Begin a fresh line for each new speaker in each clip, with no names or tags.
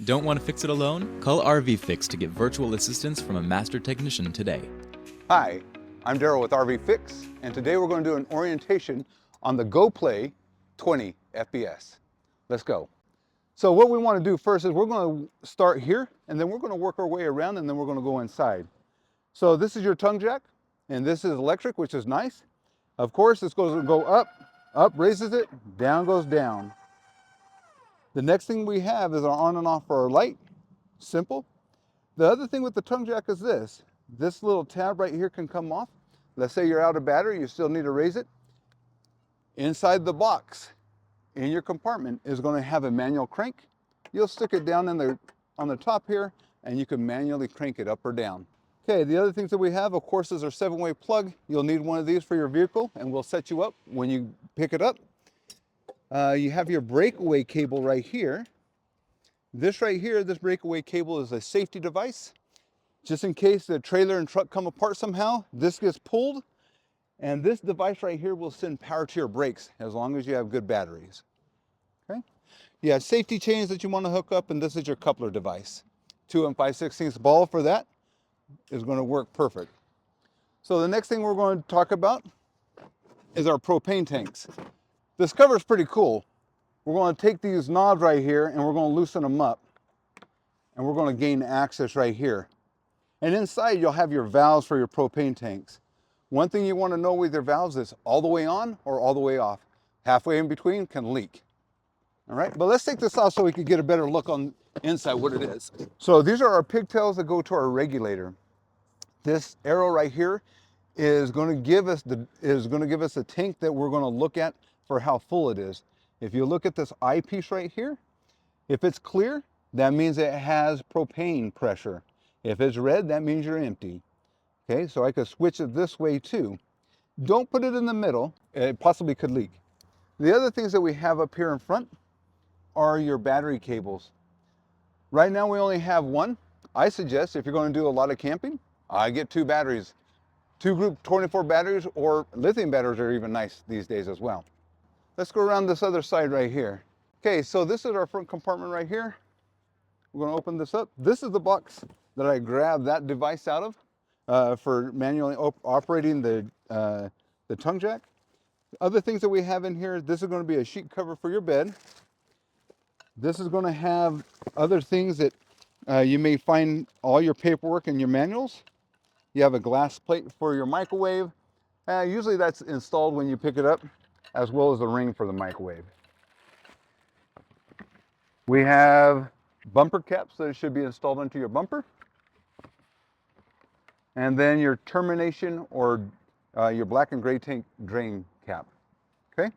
Don't want to fix it alone? Call RVFix to get virtual assistance from a master technician today.
Hi, I'm Daryl with RVFix, and today we're going to do an orientation on the Go Play 20 FPS. Let's go. So what we want to do first is we're going to start here, and then we're going to work our way around, and then we're going to go inside. So this is your tongue jack, and this is electric, which is nice. Of course, this goes to go up raises it, down goes down. The next thing we have is our on and off for our light. Simple. The other thing with the tongue jack is this little tab right here can come off. Let's say you're out of battery, you still need to raise it. Inside the box, in your compartment, is going to have a manual crank. You'll stick it down on the top here, and you can manually crank it up or down. Okay, the other things that we have, of course, is our 7-way plug. You'll need one of these for your vehicle, and we'll set you up when you pick it up. You have your breakaway cable right here. This right here, this breakaway cable is a safety device. Just in case the trailer and truck come apart somehow, this gets pulled, and this device right here will send power to your brakes as long as you have good batteries. Okay? You have safety chains that you want to hook up, and this is your coupler device. 2 5/16 ball for that is going to work perfect. So the next thing we're going to talk about is our propane tanks. This cover is pretty cool. We're going to take these knobs right here and we're going to loosen them up, and we're going to gain access right here. And inside you'll have your valves for your propane tanks. One thing you want to know with your valves is all the way on or all the way off. Halfway in between can leak. All right, but let's take this off so we can get a better look on inside what it is. So these are our pigtails that go to our regulator. This arrow right here is going to give us a tank that we're going to look at for how full it is. If you look at this eyepiece right here, if it's clear, that means it has propane pressure. If it's red, that means you're empty. Okay, so I could switch it this way too. Don't put it in the middle, it possibly could leak. The other things that we have up here in front are your battery cables. Right now we only have one. I suggest if you're going to do a lot of camping, I get 2 batteries. 2 group 24 batteries, or lithium batteries are even nice these days as well. Let's go around this other side right here. Okay, so this is our front compartment right here. We're going to open this up. This is the box that I grabbed that device out of for manually operating the tongue jack. Other things that we have in here, this is going to be a sheet cover for your bed. This is going to have other things that you may find all your paperwork and your manuals. You have a glass plate for your microwave. Usually that's installed when you pick it up, as well as a ring for the microwave. We have bumper caps that should be installed into your bumper. And then your termination or your black and gray tank drain cap. Okay?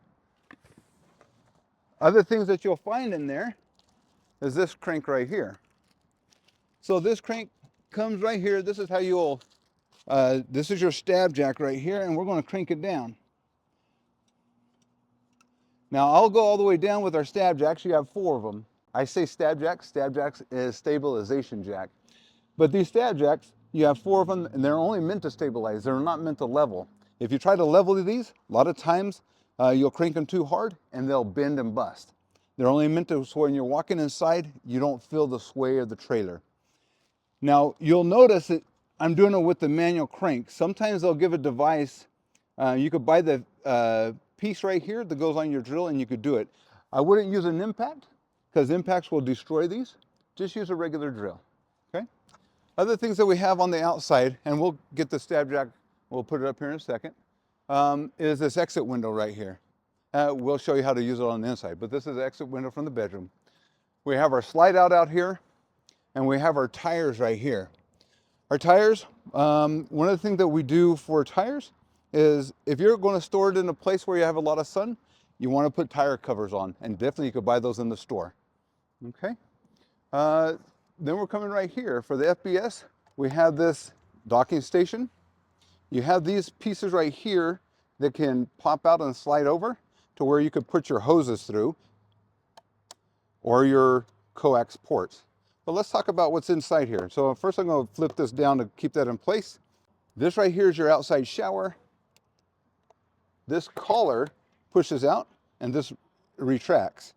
Other things that you'll find in there is this crank right here. So this crank comes right here. This is how you'll, this is your stab jack right here, and we're going to crank it down. Now I'll go all the way down with our stab jacks. You have 4 of them. I say stab jacks. Stab jacks is stabilization jack. But these stab jacks, you have 4 of them, and they're only meant to stabilize. They're not meant to level. If you try to level these, a lot of times you'll crank them too hard and they'll bend and bust. They're only meant to, so when you're walking inside, you don't feel the sway of the trailer. Now you'll notice that I'm doing it with the manual crank. Sometimes they'll give a device. You could buy the piece right here that goes on your drill, and you could do it. I wouldn't use an impact because impacts will destroy these. Just use a regular drill. Okay. Other things that we have on the outside, and we'll get the stab jack, we'll put it up here in a second, is this exit window right here. We'll show you how to use it on the inside, but this is the exit window from the bedroom. We have our slide out here, and we have our tires right here. Our tires, one of the things that we do for tires is if you're going to store it in a place where you have a lot of sun, you want to put tire covers on, and definitely you could buy those in the store. Okay. Then we're coming right here for the FBS. We have this docking station. You have these pieces right here that can pop out and slide over to where you could put your hoses through or your coax ports. But let's talk about what's inside here. So first I'm going to flip this down to keep that in place. This right here is your outside shower. This collar pushes out and this retracts.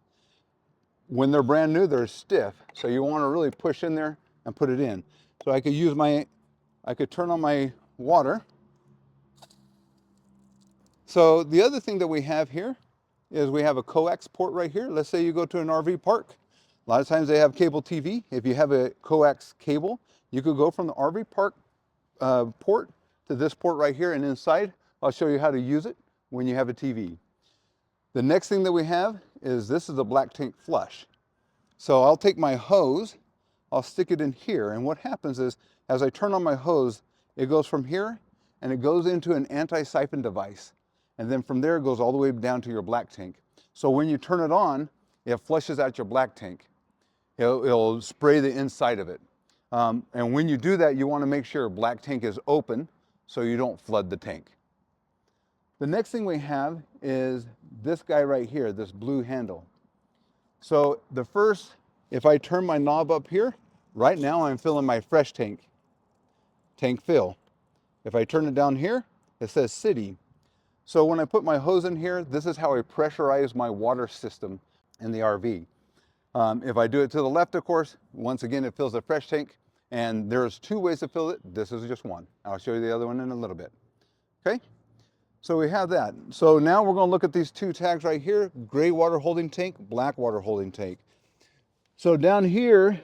when they're brand new, they're stiff. So you want to really push in there and put it in. So I could turn on my water. So the other thing that we have here is we have a coax port right here. Let's say you go to an RV park. A lot of times they have cable TV. If you have a coax cable, you could go from the RV park port to this port right here, and inside I'll show you how to use it when you have a TV. The next thing that we have is this is a black tank flush. So I'll take my hose, I'll stick it in here, and what happens is as I turn on my hose, it goes from here and it goes into an anti-siphon device. And then from there it goes all the way down to your black tank. So when you turn it on, it flushes out your black tank. It'll spray the inside of it. And when you do that, you want to make sure your black tank is open so you don't flood the tank. The next thing we have is this guy right here, this blue handle. So if I turn my knob up here, right now I'm filling my fresh tank fill. If I turn it down here, it says city. So when I put my hose in here, this is how I pressurize my water system in the RV. If I do it to the left, of course, once again, it fills the fresh tank, and there's two ways to fill it. This is just one. I'll show you the other one in a little bit. Okay, so we have that. So now we're gonna look at these two tags right here, gray water holding tank, black water holding tank. So down here,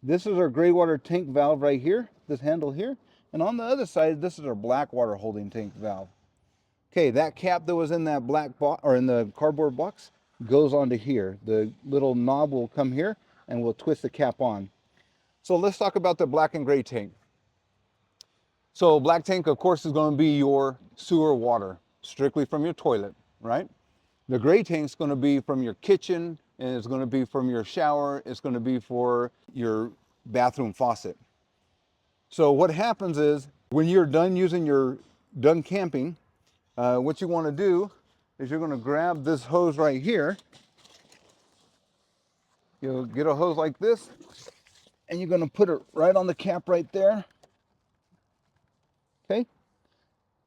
this is our gray water tank valve right here, this handle here. And on the other side, this is our black water holding tank valve. Okay, that cap that was in that black box, or in the cardboard box, goes onto here. The little knob will come here and we'll twist the cap on. So let's talk about the black and gray tank. So black tank, of course, is going to be your sewer water, strictly from your toilet, right? The gray tank is going to be from your kitchen, and it's going to be from your shower. It's going to be for your bathroom faucet. So what happens is when you're done camping, what you want to do is you're going to grab this hose right here. You'll get a hose like this, and you're going to put it right on the cap right there. Okay?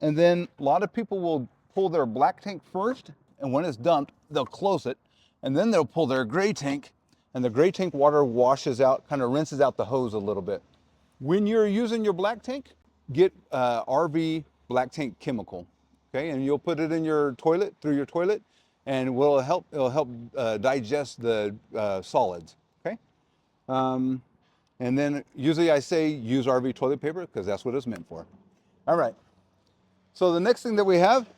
And then a lot of people will pull their black tank first, and when it's dumped, they'll close it, and then they'll pull their gray tank, and the gray tank water washes out, kind of rinses out the hose a little bit. When you're using your black tank, get RV black tank chemical. Okay, and you'll put it in your toilet, through your toilet, and it'll help digest the solids. Okay, and then usually I say use RV toilet paper because that's what it's meant for. All right. So the next thing that we have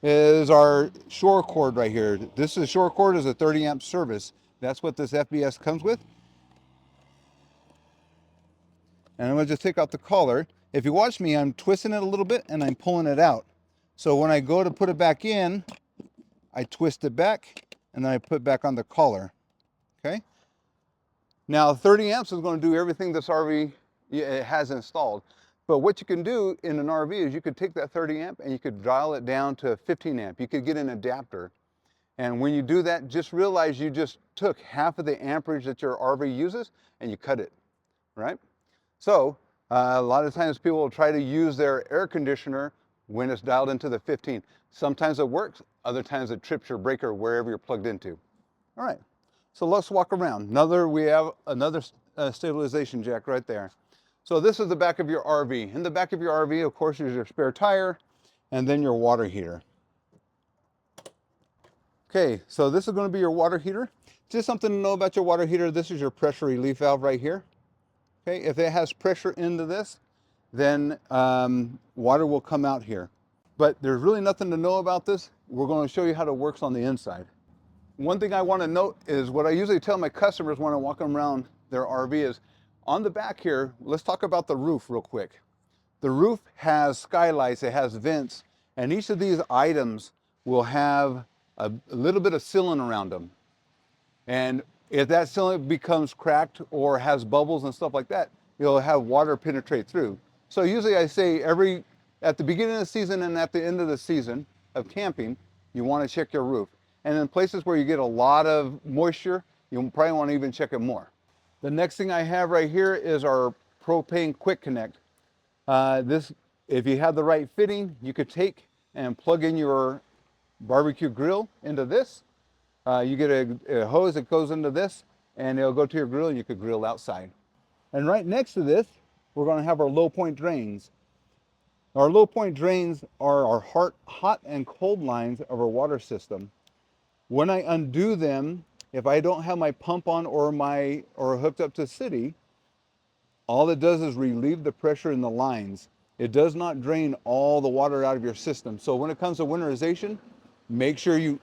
is our shore cord right here. Shore cord is a 30 amp service. That's what this FBS comes with. And I'm going to just take out the collar. If you watch me, I'm twisting it a little bit and I'm pulling it out. So when I go to put it back in, I twist it back and then I put back on the collar. Okay. Now 30 amps is going to do everything this RV has installed. But what you can do in an RV is you could take that 30 amp and you could dial it down to 15 amp. You could get an adapter. And when you do that, just realize you just took half of the amperage that your RV uses and you cut it, right? So a lot of times people will try to use their air conditioner when it's dialed into the 15. Sometimes it works, other times it trips your breaker wherever you're plugged into. All right, so let's walk around. We have another stabilization jack right there. So this is the back of your RV. In the back of your RV, of course, is your spare tire and then your water heater. Okay, so this is going to be your water heater. Just something to know about your water heater. This is your pressure relief valve right here. Okay, if it has pressure into this, then water will come out here. But there's really nothing to know about this. We're going to show you how it works on the inside. One thing I want to note is what I usually tell my customers when I walk them around their RV is, on the back here, let's talk about the roof real quick. The roof has skylights, it has vents, and each of these items will have a little bit of sealant around them. And if that sealant becomes cracked or has bubbles and stuff like that, you'll have water penetrate through. So usually I say at the beginning of the season and at the end of the season of camping, you want to check your roof. And in places where you get a lot of moisture, you probably want to even check it more. The next thing I have right here is our propane quick connect. If you have the right fitting, you could take and plug in your barbecue grill into this. You get a hose that goes into this, and it'll go to your grill, and you could grill outside. And right next to this, we're going to have our low point drains. Our low point drains are our hot and cold lines of our water system. When I undo them, if I don't have my pump on or hooked up to the city, all it does is relieve the pressure in the lines. It does not drain all the water out of your system. So when it comes to winterization, make sure you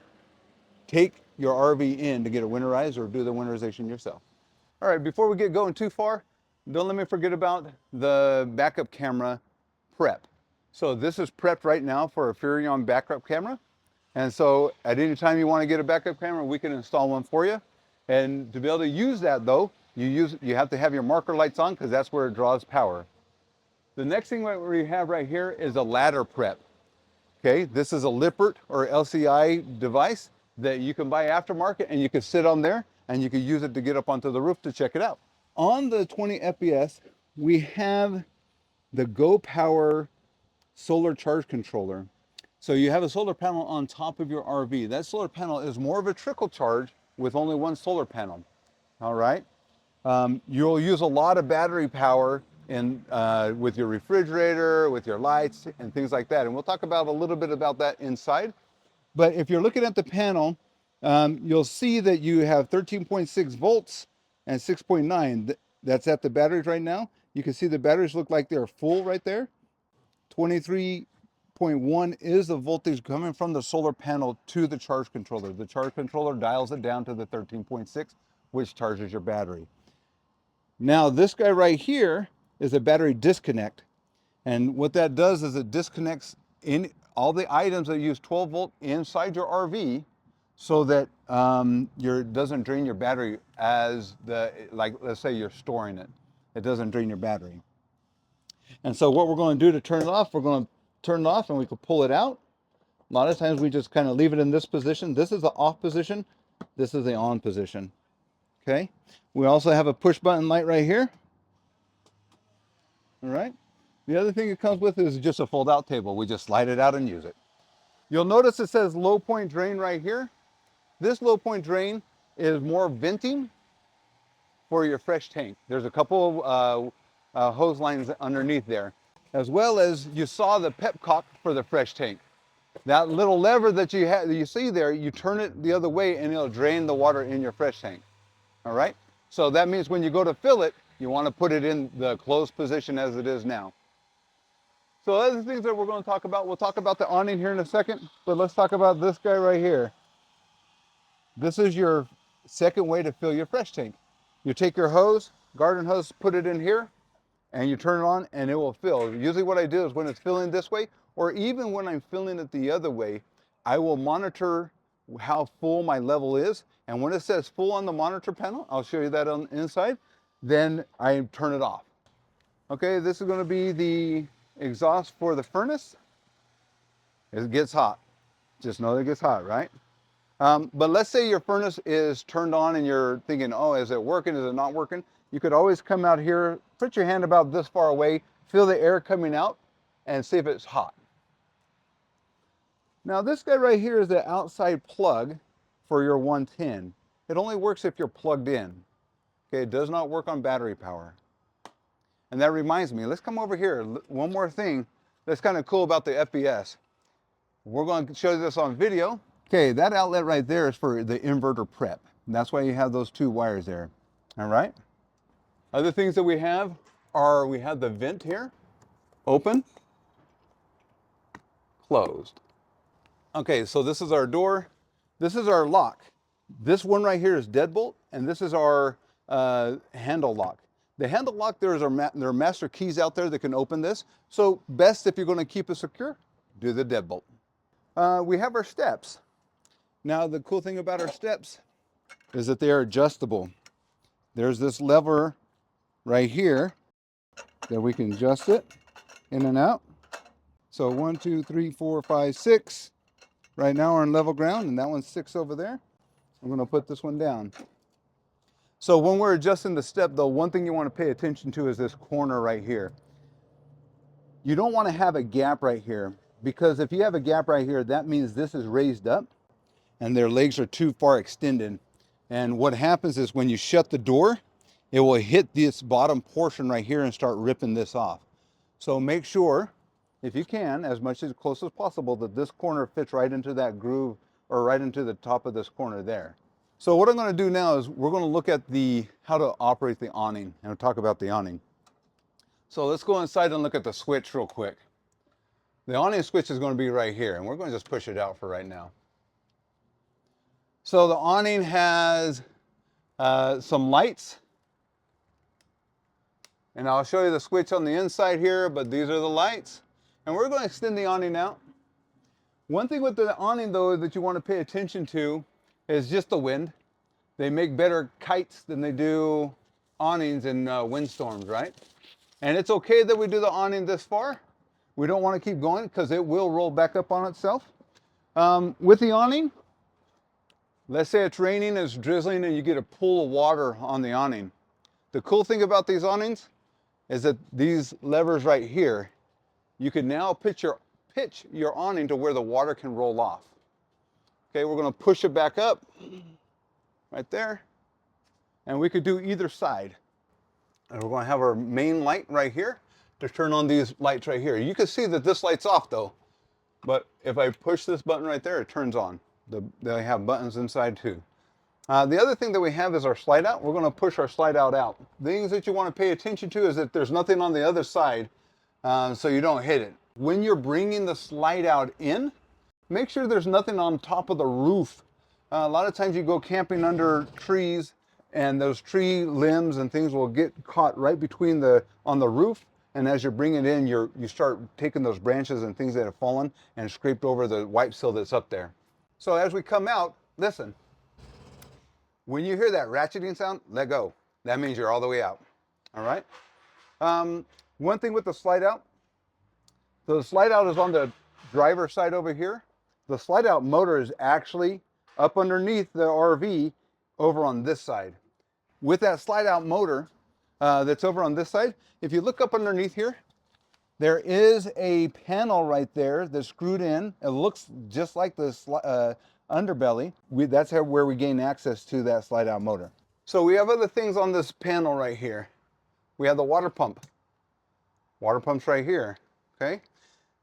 take your RV in to get it winterized or do the winterization yourself. All right, before we get going too far, don't let me forget about the backup camera prep. So this is prepped right now for a Furrion backup camera. And so at any time you want to get a backup camera, we can install one for you. And to be able to use that though, you have to have your marker lights on because that's where it draws power. The next thing that we have right here is a ladder prep. Okay, this is a Lippert or LCI device that you can buy aftermarket, and you can sit on there and you can use it to get up onto the roof to check it out. On the 20 FPS, we have the Go Power solar charge controller. So you have a solar panel on top of your RV. That solar panel is more of a trickle charge with only one solar panel. All right. You'll use a lot of battery power with your refrigerator, with your lights, and things like that. And we'll talk about a little bit about that inside. But if you're looking at the panel, you'll see that you have 13.6 volts and 6.9. That's at the batteries right now. You can see the batteries look like they're full right there. 23.1 is the voltage coming from the solar panel to the charge controller. The charge controller dials it down to the 13.6, which charges your battery. Now this guy right here is a battery disconnect. And what that does is it disconnects in all the items that use 12 volt inside your RV so that it doesn't drain your battery like let's say you're storing it. It doesn't drain your battery. And so what we're going to do to turn it off, we're going to turn it off and we can pull it out. A lot of times we just kind of leave it in this position. This is the off position. This is the on position. Okay. We also have a push button light right here. All right. The other thing it comes with is just a fold out table. We just slide it out and use it. You'll notice it says low point drain right here. This low point drain is more venting for your fresh tank. There's a couple of hose lines underneath there, as well as you saw the pepcock for the fresh tank. That little lever that you see there, you turn it the other way and it'll drain the water in your fresh tank. All right. So that means when you go to fill it, you want to put it in the closed position as it is now. So other things that we're going to talk about, we'll talk about the awning here in a second, but let's talk about this guy right here. This is your second way to fill your fresh tank. You take your hose, garden hose, put it in here, and you turn it on and it will fill. Usually what I do is when it's filling this way, or even when I'm filling it the other way, I will monitor how full my level is. And when it says full on the monitor panel, I'll show you that on the inside, then I turn it off. Okay, this is going to be the exhaust for the furnace. It gets hot. Just know that it gets hot, right? But let's say your furnace is turned on and you're thinking, oh, is it working? Is it not working? You could always come out here, put your hand about this far away, feel the air coming out, and see if it's hot. Now this guy right here is the outside plug for your 110. It only works if you're plugged in. Okay, it does not work on battery power. And that reminds me, let's come over here. One more thing that's kind of cool about the FPS. We're going to show you this on video. Okay, that outlet right there is for the inverter prep. And that's why you have those two wires there. All right. Other things that we have are, we have the vent here. Open, closed. Okay, so this is our door. This is our lock. This one right here is deadbolt, and this is our handle lock. The handle lock, there are master keys out there that can open this. So best if you're going to keep it secure, do the deadbolt. We have our steps. Now the cool thing about our steps is that they are adjustable. There's this lever right here that we can adjust it in and out. So 1, 2, 3, 4, 5, 6. Right now we're on level ground, and that one's 6 over there. I'm going to put this one down. So when we're adjusting the step though, one thing you want to pay attention to is this corner right here. You don't want to have a gap right here, because if you have a gap right here, that means this is raised up. and their legs are too far extended. And what happens is when you shut the door, it will hit this bottom portion right here and start ripping this off. So make sure, if you can, as much as close as possible, that this corner fits right into that groove or right into the top of this corner there. So what I'm going to do now is we're going to look at how to operate the awning, and we'll talk about the awning. So let's go inside and look at the switch real quick. The awning switch is going to be right here, and we're going to just push it out for right now. So the awning has some lights, and I'll show you the switch on the inside here, but these are the lights. And we're going to extend the awning out. One thing with the awning though that you want to pay attention to is just the wind. They make better kites than they do awnings in windstorms, right? And it's okay that we do the awning this far. We don't want to keep going because it will roll back up on itself. With the awning, let's say it's raining, it's drizzling, and you get a pool of water on the awning. The cool thing about these awnings is that these levers right here, you can now pitch your awning to where the water can roll off. Okay, we're going to push it back up right there, and we could do either side. And we're going to have our main light right here to turn on these lights right here. You can see that this light's off though, but if I push this button right there, it turns on. They have buttons inside too. The other thing that we have is our slide out. We're going to push our slide out. Things that you want to pay attention to is that there's nothing on the other side, so you don't hit it. When you're bringing the slide out in, make sure there's nothing on top of the roof. A lot of times you go camping under trees, and those tree limbs and things will get caught right between on the roof. And as you're bringing it in, you start taking those branches and things that have fallen and scraped over the wipe sill that's up there. So as we come out, listen. When you hear that ratcheting sound, let go. That means you're all the way out. All right? One thing with the slide out, so the slide out is on the driver's side over here. The slide out motor is actually up underneath the RV over on this side. With that slide out motor that's over on this side, if you look up underneath here, there is a panel right there that's screwed in. It looks just like the underbelly. That's where we gain access to that slide out motor. So we have other things on this panel right here. We have the water pump. Water pump's right here, okay?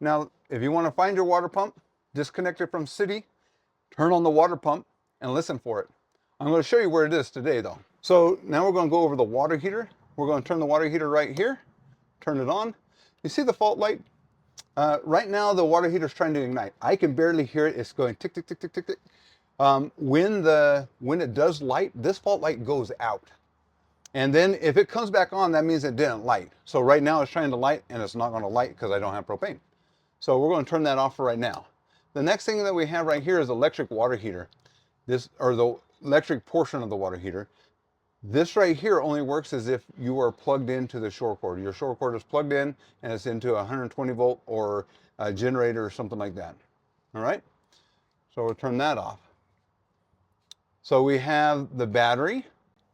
Now, if you want to find your water pump, disconnect it from city, turn on the water pump, and listen for it. I'm going to show you where it is today though. So now we're going to go over the water heater. We're going to turn the water heater right here, turn it on. You see the fault light? Right now the water heater is trying to ignite. I can barely hear it. It's going tick, tick, tick, tick, tick, tick. When it does light, this fault light goes out. And then if it comes back on, that means it didn't light. So right now it's trying to light and it's not going to light because I don't have propane. So we're going to turn that off for right now. The next thing that we have right here is electric water heater. Or the electric portion of the water heater. This right here only works as if you are plugged into the shore cord. Your shore cord is plugged in and it's into a 120 volt or a generator or something like that. All right? So we'll turn that off. So we have the battery.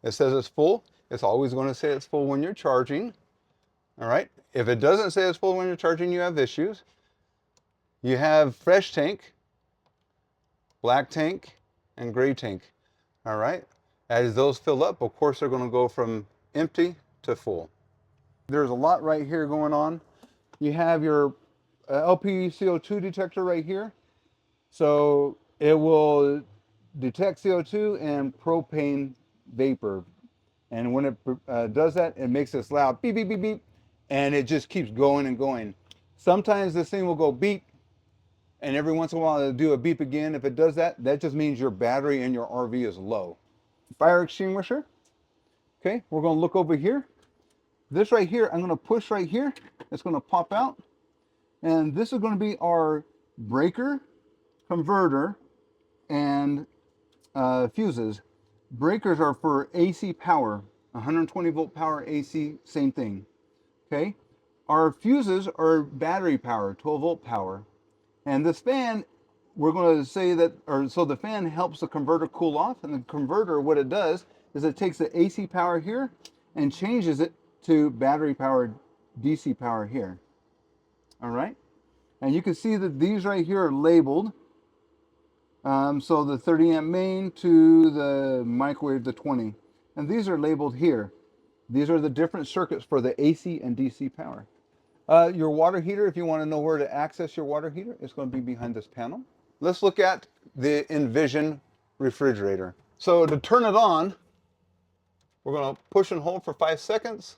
It says it's full. It's always going to say it's full when you're charging. All right? If it doesn't say it's full when you're charging, you have issues. You have fresh tank, black tank, and gray tank. All right? As those fill up, of course, they're going to go from empty to full. There's a lot right here going on. You have your LP CO2 detector right here. So it will detect CO2 and propane vapor. And when it does that, it makes this loud beep, beep, beep, beep. And it just keeps going and going. Sometimes this thing will go beep. And every once in a while it'll do a beep again. If it does that, that just means your battery in your RV is low. Fire extinguisher. Okay, we're going to look over here. This right here, I'm going to push right here. It's going to pop out. And this is going to be our breaker, converter, and fuses. Breakers are for AC power, 120 volt power AC, same thing. Okay, our fuses are battery power, 12 volt power. And this fan, we're going to say that, so the fan helps the converter cool off, and the converter, what it does is it takes the AC power here and changes it to battery powered DC power here. All right, and you can see that these right here are labeled. So the 30 amp main to the microwave, the 20. And these are labeled here. These are the different circuits for the AC and DC power. Your water heater, if you want to know where to access your water heater, it's going to be behind this panel. Let's look at the Envision refrigerator. So to turn it on, we're going to push and hold for 5 seconds.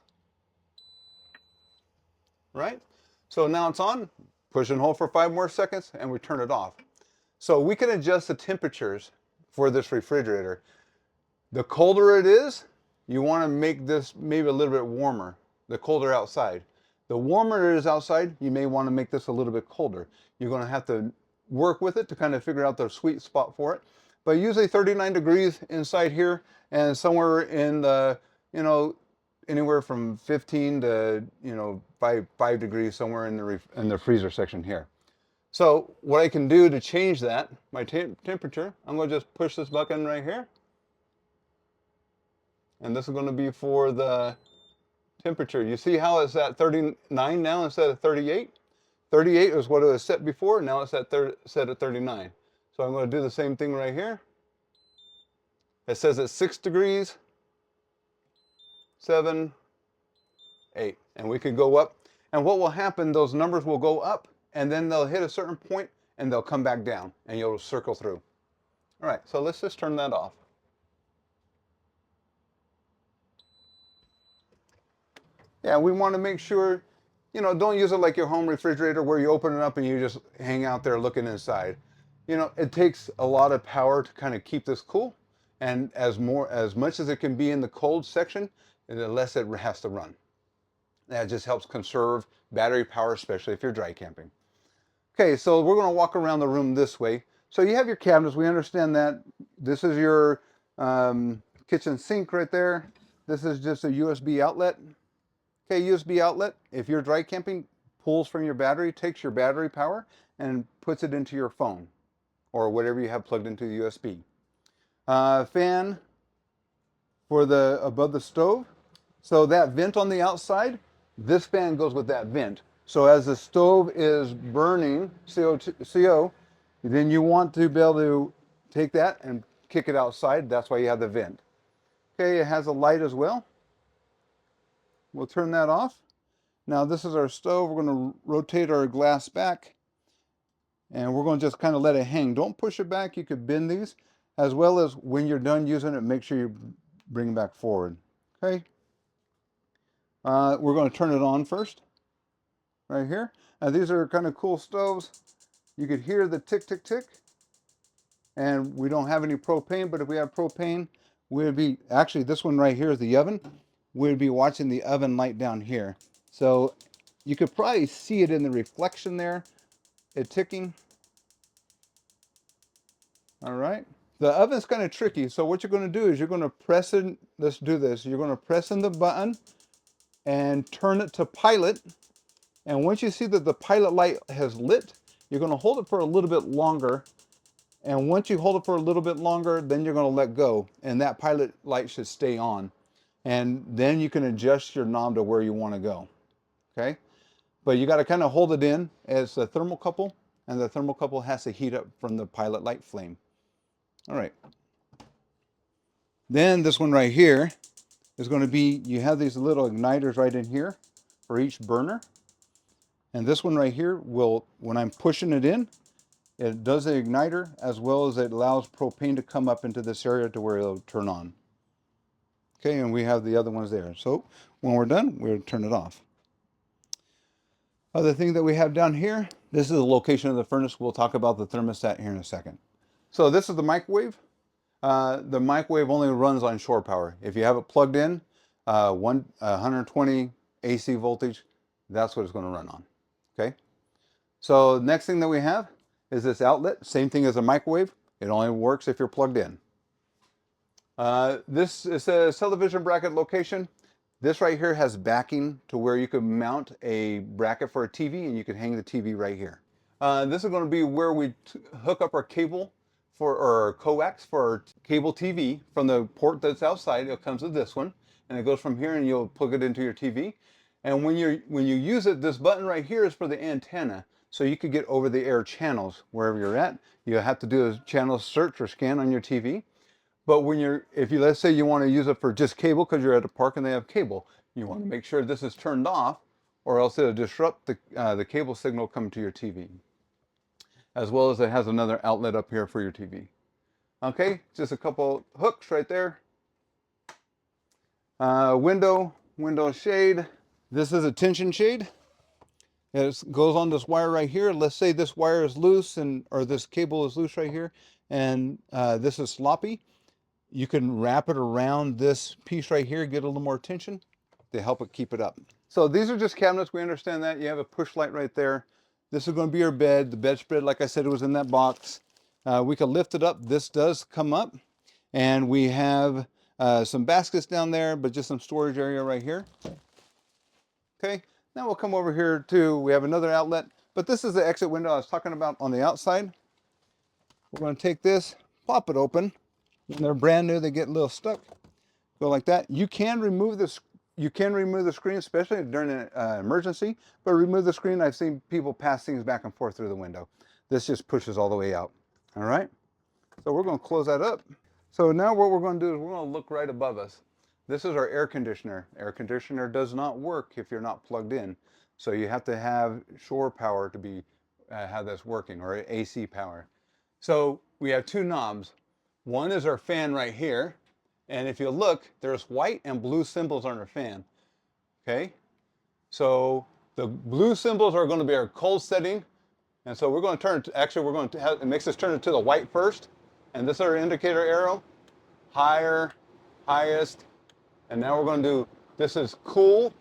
Right? So now it's on, push and hold for 5 more seconds, and we turn it off. So we can adjust the temperatures for this refrigerator. The colder it is, you want to make this maybe a little bit warmer, the colder outside. The warmer it is outside, you may want to make this a little bit colder. You're going to have to work with it to kind of figure out the sweet spot for it. But usually 39 degrees inside here, and somewhere in the, you know, anywhere from 15 to, you know, 5 degrees somewhere in the freezer section here. So what I can do to change that, my temperature, I'm going to just push this button right here. And this is going to be for the temperature. You see how it's at 39 now instead of 38? 38 is what it was set before. Now it's set at 39. So I'm going to do the same thing right here. It says it's 6 degrees, 7, 8. And we could go up. And what will happen, those numbers will go up, and then they'll hit a certain point, and they'll come back down, and you'll circle through. All right, so let's just turn that off. Yeah, we want to make sure, you know, don't use it like your home refrigerator where you open it up and you just hang out there looking inside. You know, it takes a lot of power to kind of keep this cool, and as much as it can be in the cold section, the less it has to run. That just helps conserve battery power, especially if you're dry camping. Okay, so we're going to walk around the room this way. So you have your cabinets. We understand that. This is your kitchen sink right there. This is just a USB outlet. Okay, USB outlet, if you're dry camping, pulls from your battery, takes your battery power, and puts it into your phone or whatever you have plugged into the USB. Fan for the above the stove. So that vent on the outside, this fan goes with that vent. So as the stove is burning CO, then you want to be able to take that and kick it outside. That's why you have the vent. Okay, it has a light as well. We'll turn that off. Now this is our stove. We're going to rotate our glass back, and we're going to just kind of let it hang. Don't push it back. You could bend these, as well as when you're done using it, make sure you bring it back forward. Okay. We're going to turn it on first, right here. Now these are kind of cool stoves. You could hear the tick, tick, tick. And we don't have any propane, but if we have propane, we'd be, actually this one right here is the oven. We'd be watching the oven light down here. So you could probably see it in the reflection there, it ticking. All right. The oven's kind of tricky. So what you're going to do is you're going to press in, let's do this. You're going to press in the button and turn it to pilot. And once you see that the pilot light has lit, you're going to hold it for a little bit longer. And once you hold it for a little bit longer, then you're going to let go. And that pilot light should stay on. And then you can adjust your knob to where you want to go. Okay? But you got to kind of hold it in as a thermocouple. And the thermocouple has to heat up from the pilot light flame. All right. Then this one right here is going to be, you have these little igniters right in here for each burner. And this one right here will, when I'm pushing it in, it does the igniter as well as it allows propane to come up into this area to where it'll turn on. Okay, and we have the other ones there. So when we're done, we'll turn it off. Other thing that we have down here, this is the location of the furnace. We'll talk about the thermostat here in a second. So this is the microwave. The microwave only runs on shore power. If you have it plugged in, 120 AC voltage, that's what it's going to run on. Okay. So next thing that we have is this outlet. Same thing as a microwave. It only works if you're plugged in. This is a television bracket location. This right here has backing to where you can mount a bracket for a TV, and you can hang the TV right here. This is going to be where we hook up our cable for our coax for our cable TV from the port that's outside. It comes with this one, and it goes from here, and you'll plug it into your TV. And when you use it, this button right here is for the antenna. so you could get over-the-air channels wherever you're at. You have to do a channel search or scan on your TV. But when let's say you want to use it for just cable because you're at a park and they have cable, you want to make sure this is turned off, or else it'll disrupt the cable signal coming to your TV. As well as it has another outlet up here for your TV. Okay, just a couple hooks right there. Window shade. This is a tension shade. It goes on this wire right here. Let's say this wire is loose or this cable is loose right here, and this is sloppy. You can wrap it around this piece right here, get a little more tension to help it keep it up. So these are just cabinets. We understand that. You have a push light right there. This is going to be your bed. The bedspread, like I said, it was in that box. We can lift it up. This does come up. And we have some baskets down there, but just some storage area right here. Okay, now we'll come over here too. We have another outlet, but this is the exit window I was talking about on the outside. We're going to take this, pop it open. When they're brand new, they get a little stuck. Go like that. You can remove this. You can remove the screen, especially during an emergency. But remove the screen. I've seen people pass things back and forth through the window. This just pushes all the way out. All right. So we're going to close that up. So now what we're going to do is we're going to look right above us. This is our air conditioner. Air conditioner does not work if you're not plugged in. So you have to have shore power to be have this working, or AC power. So we have two knobs. One is our fan right here, and if you look, there's white and blue symbols on our fan. Okay, so the blue symbols are going to be our cold setting, and so we're going to turn. Actually, we're going to have it makes us turn it to the white first, and this is our indicator arrow, higher, highest, and now we're going to do. This is cool,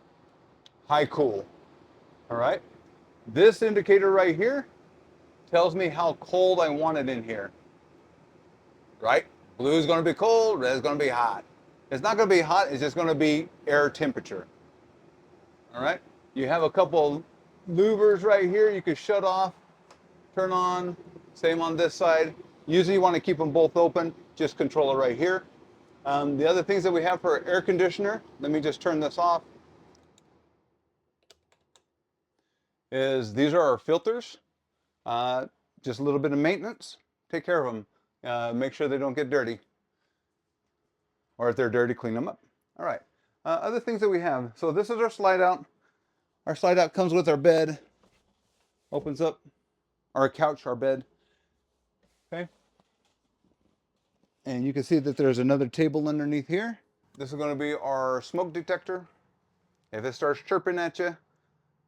high cool. All right, this indicator right here tells me how cold I want it in here. Right? Blue is going to be cold, red is going to be hot. It's not going to be hot, it's just going to be air temperature. All right? You have a couple louvers right here you can shut off, turn on, same on this side. Usually you want to keep them both open, just control it right here. The other things that we have for air conditioner, let me just turn this off, is these are our filters. Just a little bit of maintenance, take care of them. Make sure they don't get dirty. Or if they're dirty, clean them up. All right. Other things that we have. So this is our slide out. Our slide out comes with our bed. Opens up. Our couch, our bed. Okay. And you can see that there's another table underneath here. This is going to be our smoke detector. If it starts chirping at you,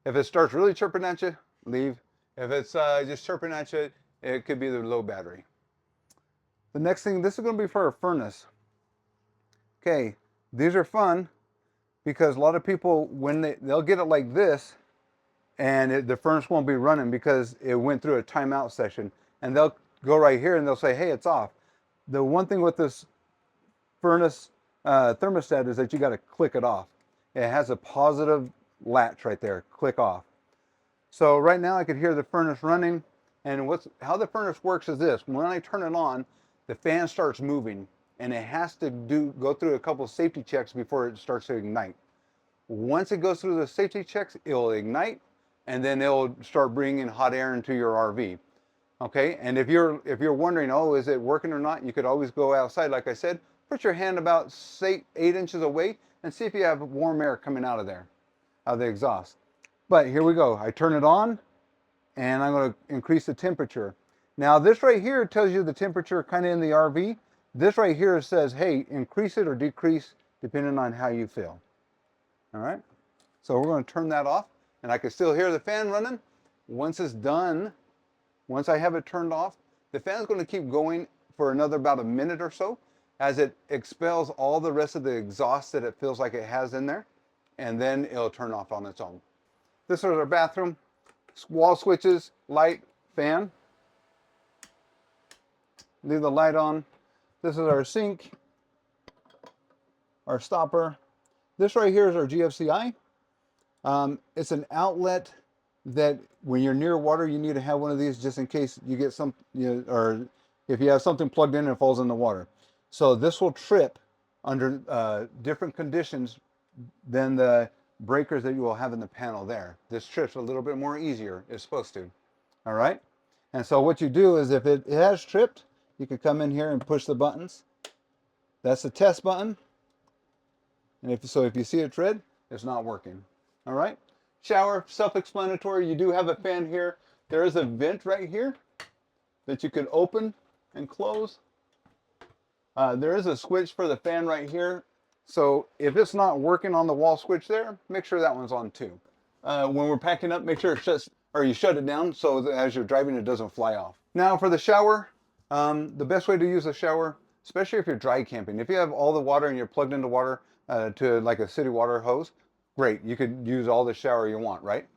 if it starts really chirping at you, leave. If it's just chirping at you, it could be the low battery. The next thing, this is going to be for our furnace. Okay, these are fun because a lot of people, when they'll get it like this, and the furnace won't be running because it went through a timeout session, and they'll go right here and they'll say, hey, it's off. The one thing with this furnace thermostat is that you got to click it off. It has a positive latch right there, click off. So right now I could hear the furnace running, and how the furnace works is this. When I turn it on, the fan starts moving, and it has to go through a couple of safety checks before it starts to ignite. Once it goes through the safety checks, it will ignite, and then it'll start bringing hot air into your RV. Okay, and if you're wondering, oh, is it working or not, you could always go outside, like I said, put your hand about, say, 8 inches away, and see if you have warm air coming out of there, out of the exhaust. But here we go. I turn it on, and I'm going to increase the temperature. Now, this right here tells you the temperature kind of in the RV. This right here says, hey, increase it or decrease depending on how you feel. All right, so we're going to turn that off, and I can still hear the fan running. Once it's done, once I have it turned off, the fan is going to keep going for another about a minute or so as it expels all the rest of the exhaust that it feels like it has in there, and then it'll turn off on its own. This is our bathroom, wall switches, light, fan. Leave the light on. This is our sink, our stopper. This right here is our GFCI. It's an outlet that when you're near water, you need to have one of these just in case you get some, or if you have something plugged in and it falls in the water. So this will trip under different conditions than the breakers that you will have in the panel there. This trips a little bit more easier, it's supposed to. all right? And so what you do is if it has tripped, you can come in here and push the buttons. That's the test button. And if you see it tread, it's not working, all right? Shower, self-explanatory. You do have a fan here. There is a vent right here that you can open and close. There is a switch for the fan right here. So if it's not working on the wall switch there, make sure that one's on too. When we're packing up, make sure it shuts, or you shut it down so that as you're driving, it doesn't fly off. Now for the shower, the best way to use a shower, especially if you're dry camping, if you have all the water and you're plugged into water to like a city water hose, great, you could use all the shower you want, right?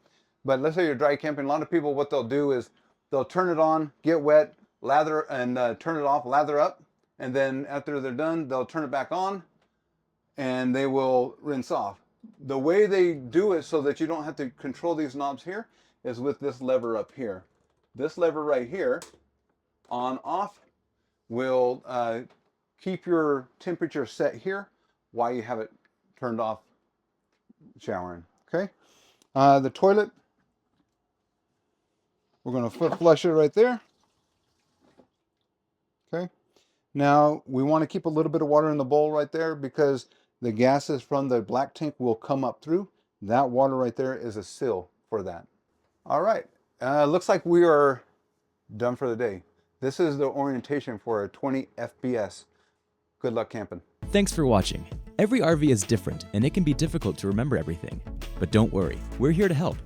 But let's say you're dry camping, a lot of people, what they'll do is they'll turn it on, get wet, lather, and turn it off, lather up, and then after they're done, they'll turn it back on, and they will rinse off. The way they do it so that you don't have to control these knobs here is with this lever up here. This lever right here, on, off, will keep your temperature set here while you have it turned off showering, okay? The toilet, we're going to foot flush it right there, okay? Now, we want to keep a little bit of water in the bowl right there because the gases from the black tank will come up through. That water right there is a seal for that. All right, looks like we are done for the day. This is the orientation for a 20 FPS. Good luck camping.
Thanks for watching. Every RV is different, and it can be difficult to remember everything. But don't worry, we're here to help.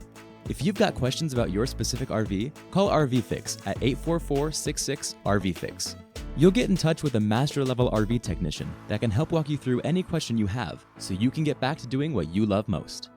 If you've got questions about your specific RV, call RVFix at 844-66-RVFix. You'll get in touch with a master-level RV technician that can help walk you through any question you have so you can get back to doing what you love most.